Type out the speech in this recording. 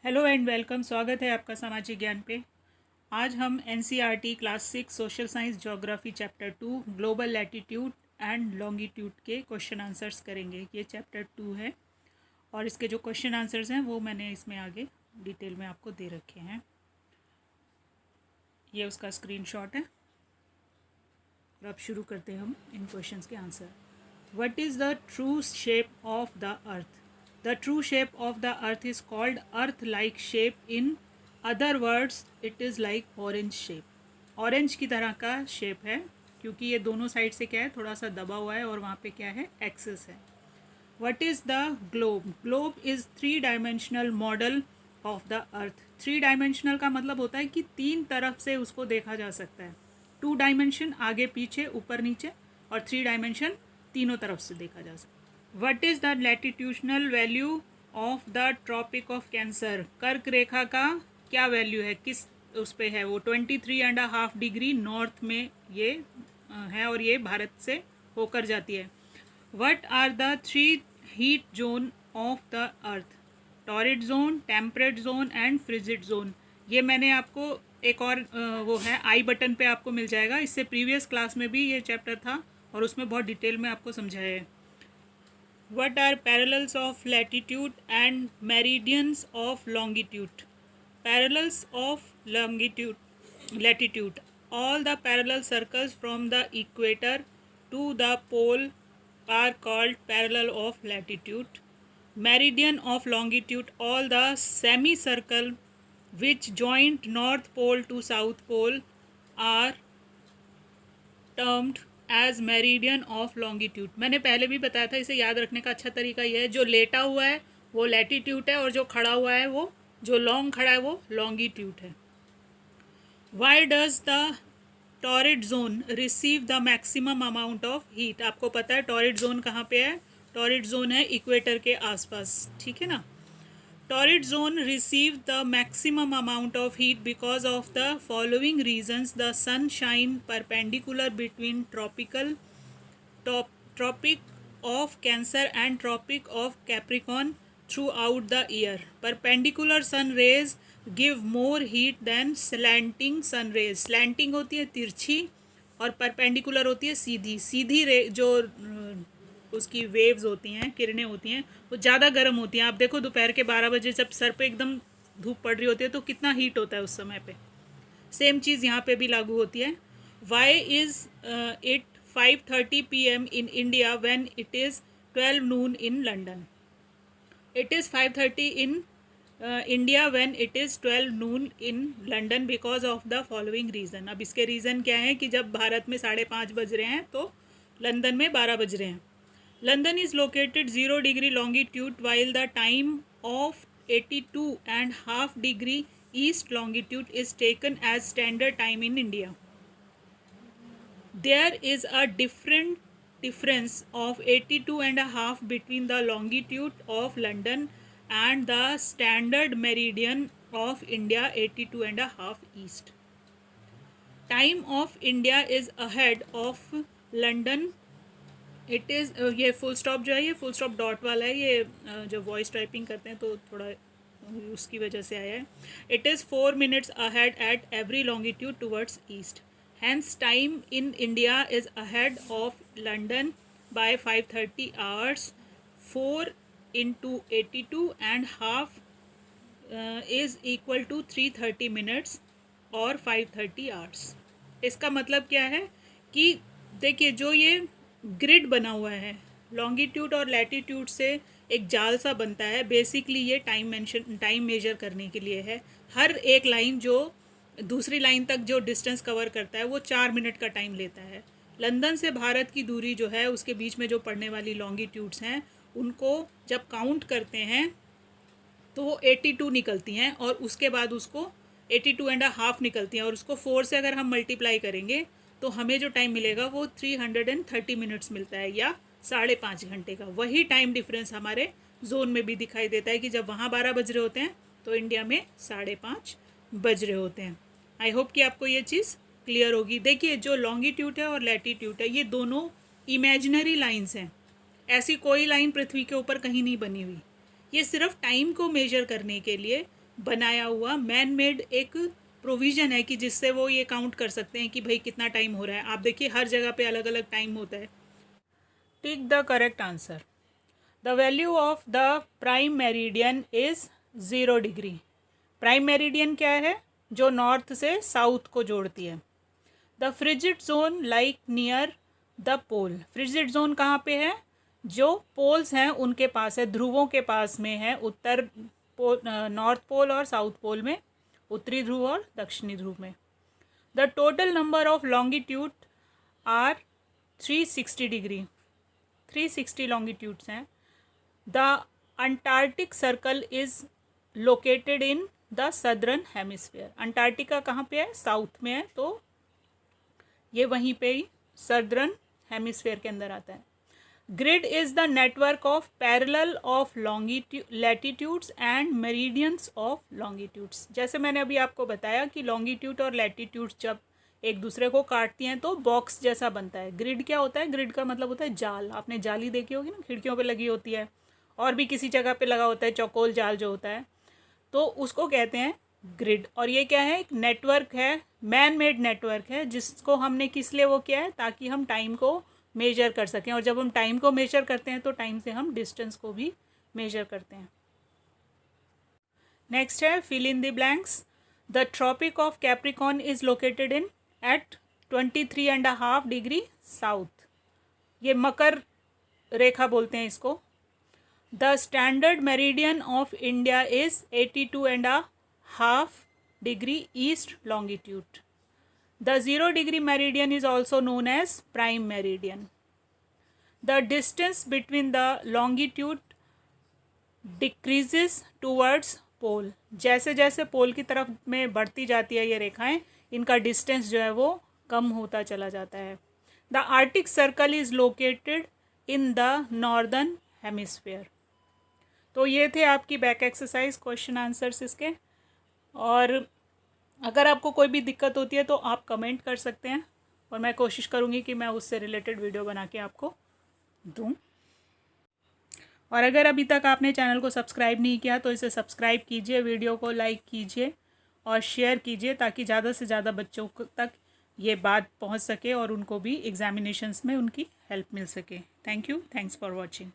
Hello and welcome. स्वागत है आपका सामाजिक ज्ञान पे। आज हम NCERT class 6 social science geography chapter 2 global latitude and longitude के क्वेश्चन आंसर्स करेंगे। ये चैप्टर 2 है और इसके जो क्वेश्चन आंसर्स हैं वो मैंने इसमें आगे डिटेल में आपको दे रखे हैं। ये उसका स्क्रीनशॉट है और अब शुरू करते हैं हम इन क्वेश्चंस के answer. What is the true shape of the earth? The true shape of the earth is called earth-like shape. In other words, it is like orange shape. Orange की तरह का शेप है क्योंकि ये दोनों साइड से क्या है, थोड़ा सा दबा हुआ है और वहाँ पे क्या है, एक्सिस है। What is the globe? Globe is 3-dimensional model of the earth. 3-dimensional का मतलब होता है कि तीन तरफ से उसको देखा जा सकता है। 2 डायमेंशन आगे पीछे ऊपर नीचे और 3 डायमेंशन तीनों तरफ से देखा जा सकता है। What is the latitudinal value of the Tropic of Cancer? कर्क रेखा का क्या वैल्यू है, किस उस पे है वो? 23.5 डिग्री नॉर्थ में ये है और ये भारत से होकर जाती है। What are the 3 heat zone of the earth? Torrid zone, temperate zone and frigid zone. ये मैंने आपको एक और वो है आई बटन पे आपको मिल जाएगा। इससे प्रीवियस क्लास में भी ये चैप्टर था और उसमें बहुत डिटेल में आपको समझाया है। What are parallels of latitude and meridians of longitude? Parallels of latitude. All the parallel circles from the equator to the pole are called parallel of latitude. Meridian of longitude. All the semicircle which join north pole to south pole are termed as meridian of longitude. मैंने पहले भी बताया था, इसे याद रखने का अच्छा तरीका यह है, जो लेटा हुआ है वो लैटिट्यूड है और जो खड़ा हुआ है वो, जो लॉन्ग खड़ा है वो लॉन्गिट्यूड है। Why does the torrid zone receive the maximum amount of heat? आपको पता है टॉरिड जोन कहाँ पे है? टॉरिड जोन है इक्वेटर के आसपास, ठीक है ना। Torrid zone receive the maximum amount of heat because of the following reasons. The sun shine perpendicular between Tropic of Cancer and Tropic of Capricorn throughout the year. Perpendicular sun rays give more heat than slanting sun rays. Slanting होती है तिरछी और perpendicular होती है सीधी। सीधी रे जो उसकी waves होती हैं, किरणें होती हैं, वो ज़्यादा गर्म होती हैं। आप देखो दोपहर के 12 बजे जब सर पे एकदम धूप पड़ रही होती है तो कितना हीट होता है उस समय पे। सेम चीज़ यहाँ पे भी लागू होती है। Why is it 5:30 PM in India when it is 12 noon in London? It is 5:30 in India when it is 12 noon in London because of the following reason. अब इसके रीज़न क्या है कि जब भारत में 5:30 बज रहे हैं तो लंदन में 12 बज रहे हैं। London is located 0 degree longitude while the time of 82.5 degree east longitude is taken as standard time in India. There is a difference of 82.5 between the longitude of London and the standard meridian of India 82.5 east. Time of India is ahead of London. It is ये full stop जो है, ये full stop dot वाला है, ये जो voice typing करते हैं तो थोड़ा उसकी वजह से आया है। It is 4 minutes ahead at every longitude towards east. Hence time in India is ahead of London by 5:30 hours। 4 into 82.5 is equal to 330 minutes और 5:30 hours। इसका मतलब क्या है कि देखिए जो ये ग्रिड बना हुआ है लॉन्गिट्यूड और लैटिट्यूड से एक जाल सा बनता है। बेसिकली ये टाइम मेजर करने के लिए है। हर एक लाइन जो दूसरी लाइन तक जो डिस्टेंस कवर करता है वो 4 मिनट का टाइम लेता है। लंदन से भारत की दूरी जो है उसके बीच में जो पड़ने वाली लॉन्गिट्यूड्स हैं उनको जब काउंट करते हैं तो वो 82 निकलती हैं और उसके बाद उसको 82.5 निकलती हैं और उसको 4 से अगर हम मल्टीप्लाई करेंगे तो हमें जो टाइम मिलेगा वो 330 मिनट्स मिलता है या 5.5 घंटे का। वही टाइम डिफरेंस हमारे जोन में भी दिखाई देता है कि जब वहाँ 12 बज रहे होते हैं तो इंडिया में 5:30 बज रहे होते हैं। आई होप कि आपको ये चीज़ क्लियर होगी। देखिए जो लॉन्गिट्यूड है और लैटिट्यूड है ये दोनों इमेजिनरी लाइंस हैं। ऐसी कोई लाइन पृथ्वी के ऊपर कहीं नहीं बनी हुई। ये सिर्फ टाइम को मेजर करने के लिए बनाया हुआ मैन मेड एक प्रोविज़न है कि जिससे वो ये काउंट कर सकते हैं कि भाई कितना टाइम हो रहा है। आप देखिए हर जगह पे अलग अलग टाइम होता है। Tick the correct answer. The value of the prime meridian is 0 degree. Prime meridian क्या है? जो नॉर्थ से साउथ को जोड़ती है। The frigid zone like near the pole. Frigid zone कहाँ पे है? जो पोल्स हैं उनके पास है, ध्रुवों के पास में है, उत्तर पोल, नॉर्थ पोल और साउथ पोल में, उत्तरी ध्रुव और दक्षिणी ध्रुव में। The total number of longitude are 360 degree. 360 longitudes हैं। The Antarctic circle is located in the southern hemisphere. Antarctica कहाँ पे है? साउथ में है, तो ये वहीं पे ही सदर्न हेमिस्फीयर के अंदर आता है। Grid is the network of parallel of latitudes and meridians of longitudes. जैसे मैंने अभी आपको बताया कि लॉन्गिट्यूड और लैटिट्यूड्स जब एक दूसरे को काटती हैं तो बॉक्स जैसा बनता है। ग्रिड क्या होता है? ग्रिड का मतलब होता है जाल। आपने जाली देखी होगी ना, खिड़कियों पे लगी होती है, और भी किसी जगह पे लगा होता है, चौकोल जाल जो होता है, तो उसको कहते हैं ग्रिड। और ये क्या है? एक नेटवर्क है, मैन मेड नेटवर्क है, जिसको हमने किस लिए वो किया है? ताकि हम टाइम को मेजर कर सकें। और जब हम टाइम को मेजर करते हैं तो टाइम से हम डिस्टेंस को भी मेजर करते हैं। नेक्स्ट है fill in the blanks. The tropic of Capricorn is located in at 23.5 degree south. ये मकर रेखा बोलते हैं इसको। The standard meridian of India is 82.5 degree east longitude. The 0 degree meridian is also known as prime meridian. The distance between the longitude decreases towards pole. जैसे जैसे पोल की तरफ में बढ़ती जाती है ये रेखाएं, इनका डिस्टेंस जो है वो कम होता चला जाता है। The Arctic Circle is located in the northern hemisphere. तो ये थे आपकी बैक एक्सरसाइज क्वेश्चन आंसर्स इसके। और अगर आपको कोई भी दिक्कत होती है तो आप कमेंट कर सकते हैं, और मैं कोशिश करूँगी कि मैं उससे रिलेटेड वीडियो बना के आपको दूँ। और अगर अभी तक आपने चैनल को सब्सक्राइब नहीं किया तो इसे सब्सक्राइब कीजिए, वीडियो को लाइक कीजिए और शेयर कीजिए, ताकि ज़्यादा से ज़्यादा बच्चों तक ये बात पहुँच सके और उनको भी एग्जामिनेशंस में उनकी हेल्प मिल सके। Thank you. Thanks for watching.